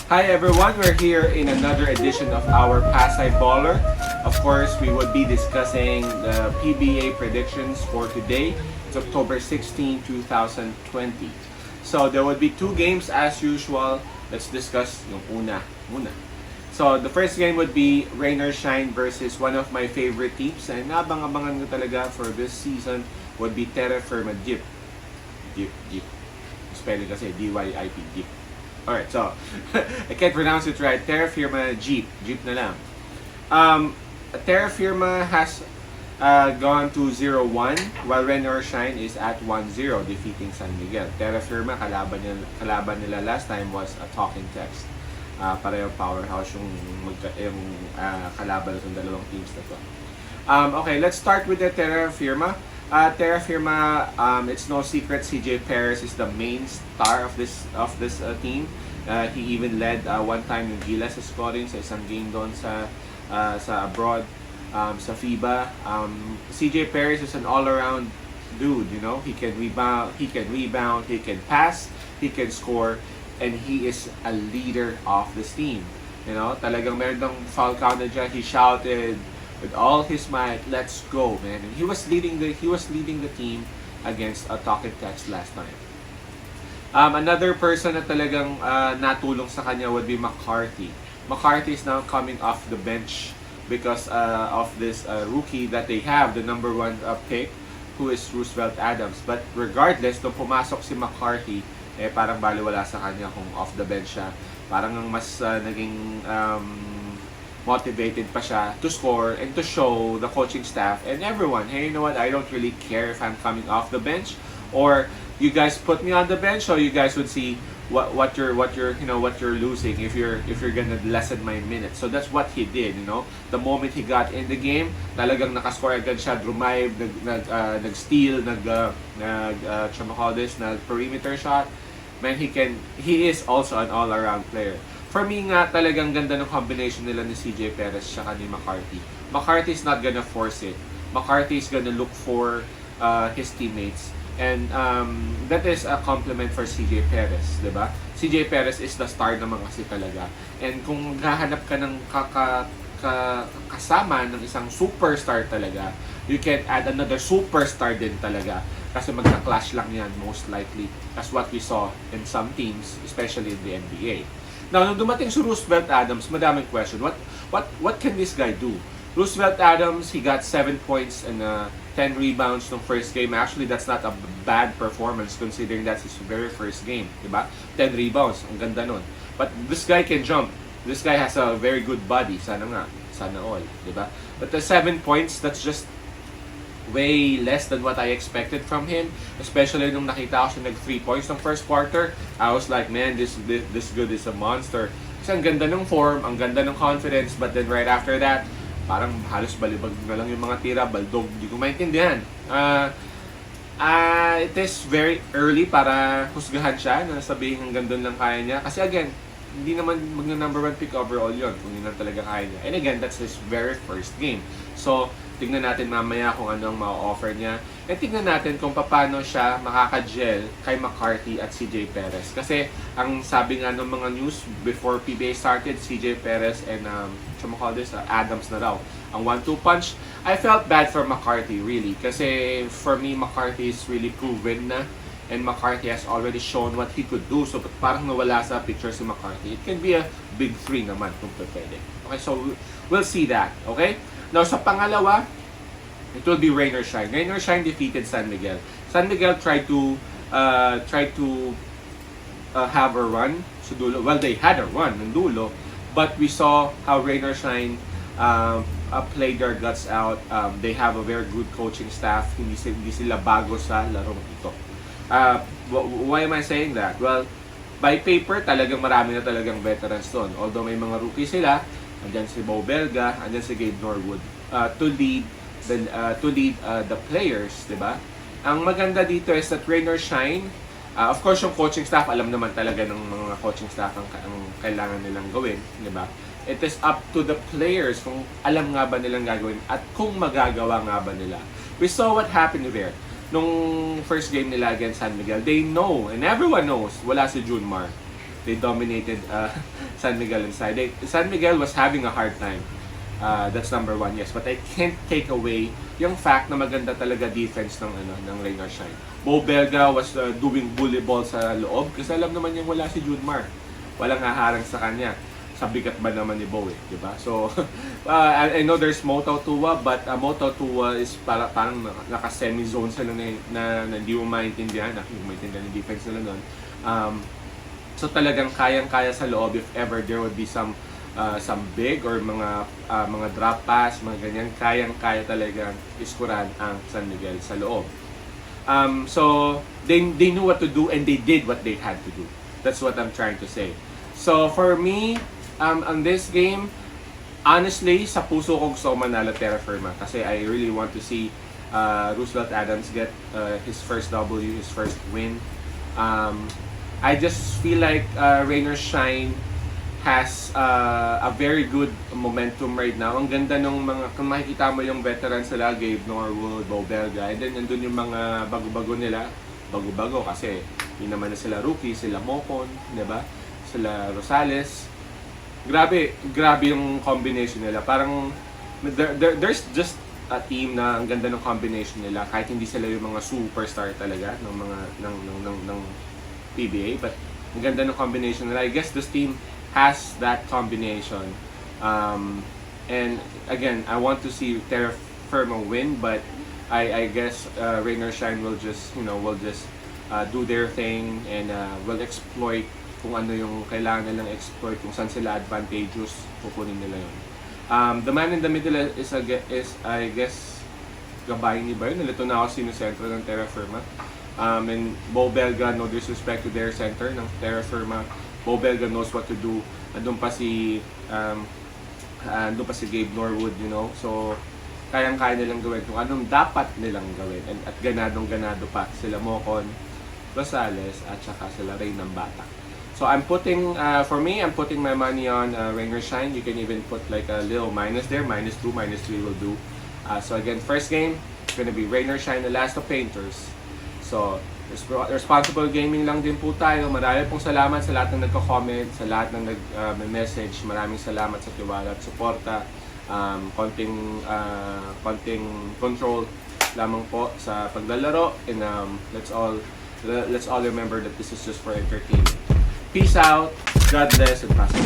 Hi everyone, we're here in another edition of our Pasay Baller. Of course, we would be discussing the PBA predictions for today. It's October 16, 2020. So there would be two games as usual. Let's discuss yung una muna. So the first game would be Rain or Shine versus one of my favorite teams. And abang-abangan ko talaga for this season would be Terrafirma Dyip. Dyip. Spelling kasi D-Y-I-P, Dyip. Alright, so, I can't pronounce it right. Terrafirma Dyip. Dyip na lang. Terrafirma has gone to 0-1, while Rain or Shine is at 1-0, defeating San Miguel. Terrafirma, kalaban nila last time was a talking text. Parehong powerhouse yung kalaban ng dalawang teams na to. Okay, let's start with the Terrafirma. Terrafirma, it's no secret CJ Perez is the main star of this team. He even led one time yung Gilas sa scoring sa isang game doon sa abroad, sa FIBA. CJ Perez is an all-around dude, you know. He can rebound, he can pass, he can score, and he is a leader of this team. You know, talagang meron ng foul count na dyan. He shouted with all his might, "Let's go, man!" And he was leading the team against a talking text last time. Another person na talagang natulong sa kanya would be McCarthy. McCarthy is now coming off the bench because of this rookie that they have, the number 1 pick, who is Roosevelt Adams. But regardless, nung pumasok si McCarthy, parang baliwala sa kanya kung off the bench siya. Parang mas naging motivated pa siya to score and to show the coaching staff and everyone, hey, you know what, I don't really care if I'm coming off the bench, or you guys put me on the bench, so you guys would see what you're losing if you're gonna lessen my minutes. So that's what he did, you know. The moment he got in the game, talagang nakascore agad siya, drive, nag-steal, nag-perimeter shot. Man, he is also an all-around player. For me nga, talagang ganda ng combination nila ni CJ Perez siya ni McCarthy. McCarthy is not gonna force it. McCarthy is gonna look for his teammates. And that is a compliment for CJ Perez, di ba? CJ Perez is the star naman kasi talaga. And kung hahanap ka ng kasama ng isang superstar talaga, you can add another superstar din talaga. Kasi magka-clash lang yan, most likely. That's what we saw in some teams, especially in the NBA. Now, nung dumating si Roosevelt Adams, madaming question. What can this guy do? Roosevelt Adams, he got 7 points and 10 rebounds nung first game. Actually, that's not a bad performance considering that's his very first game, diba? 10 rebounds, ang ganda nun. But this guy can jump. This guy has a very good body. Sana all, diba? But the 7 points, that's just way less than what I expected from him. Especially nung nakita ko siya nag 3 points ng first quarter. I was like, man, this good is a monster. Kasi ang ganda ng form, ang ganda ng confidence, but then right after that, parang halos balibag na lang yung mga tira, baldog, hindi ko maintindihan. It is very early para husgahan siya na sabihin hanggang doon lang kaya niya. Kasi again, hindi naman number 1 pick overall yun kung yun lang talaga kaya niya. And again, that's his very first game. So, tignan natin mamaya kung anong ma-offer niya. And tignan natin kung paano siya makaka-gel kay McCarthy at CJ Perez. Kasi ang sabi nga ng mga news before PBA started, CJ Perez and Adams na raw ang 1-2 punch. I felt bad for McCarthy really. Kasi for me, McCarthy is really proven na. And McCarthy has already shown what he could do. So parang nawala sa picture si McCarthy. It can be a big 3 naman kung pwede. Okay, so we'll see that. Okay? Now, sa pangalawa, it will be Rain or Shine. Rain or Shine defeated San Miguel. San Miguel tried to have a run sa dulo. Well, they had a run ng dulo, but we saw how Rain or Shine played their guts out. They have a very good coaching staff. Hindi sila bago sa larong ito. Why am I saying that? Well, by paper, talagang marami na talagang veterans doon. Although may mga rookie sila, andyan si Bo Belga, andyan si Gabe Norwood to lead the players, di ba? Ang maganda dito is that Rain or Shine, of course yung coaching staff, alam naman talaga ng mga coaching staff ang kailangan nilang gawin, di ba? It is up to the players kung alam nga ba nilang gagawin at kung magagawa nga ba nila. We saw what happened there. Nung first game nila against San Miguel, they know, and everyone knows, wala si Junmar. they dominated San Miguel inside. San Miguel was having a hard time. That's number one, yes. But I can't take away yung fact na maganda talaga defense ng Rain or Shine. Bo Belga was doing bully ball sa loob kasi alam naman yung wala si Judmar. Walang haharang sa kanya. Sa bigat ba naman ni Bo eh, di ba? So, I know there's Moto Tua, but Moto Tua is parang naka-semi-zone sila na hindi mo maintindihan, hindi mo maintindihan yung defense nila nun. So talagang kayang-kaya sa loob if ever there would be some big or mga drop pass, mga ganyan, kayang-kaya talagang iskuran ang San Miguel sa loob. So they knew what to do and they did what they had to do. That's what I'm trying to say. So for me, on this game, honestly, sa puso ko gusto ko manalo Terrafirma kasi I really want to see Roosevelt Adams get his first W, his first win. I just feel like Rain or Shine has a very good momentum right now. Ang ganda nung kung makikita mo yung veterans sila, Gabe Norwood, Bo Belga, and then nandun yung mga bago-bago nila. Bago-bago kasi hindi naman na sila rookie, sila Mocon, di ba? Sila Rosales. Grabe yung combination nila. Parang there's just a team na ang ganda ng combination nila kahit hindi sila yung mga superstar talaga ng mga ng PBA, but ang ganda ng combination nila. I guess this team has that combination. And again, I want to see Terrafirma win, but I guess Rain or Shine will just do their thing and will exploit kung ano yung kailangan nilang exploit, kung saan sila advantageous, kukunin nila yun. The man in the middle is I guess gabayin ni ba yun? Nalito na ako sino sentro ng Terrafirma. And Bo Belga, no disrespect to their center ng Terrafirma, Bo Belga knows what to do. Andun pa si Gabe Norwood, you know. So kayang-kaya nilang gawin kung anong dapat nilang gawin. At ganadong-ganado pa sila Mocon, Rosales, at saka sila Rain ng Bata. So I'm putting, for me, I'm putting my money on Rain or Shine. You can even put like a little minus there. -2, -3 will do. So again, first game, it's gonna be Rain or Shine, Elastopainters. So, responsible gaming lang din po tayo. Marami pong salamat sa lahat ng nagko-comment, sa lahat ng nag-message. Maraming salamat sa tiwala at suporta. Konting control lamang po sa paglalaro. And let's all remember that this is just for entertainment. Peace out, God bless, and prosper.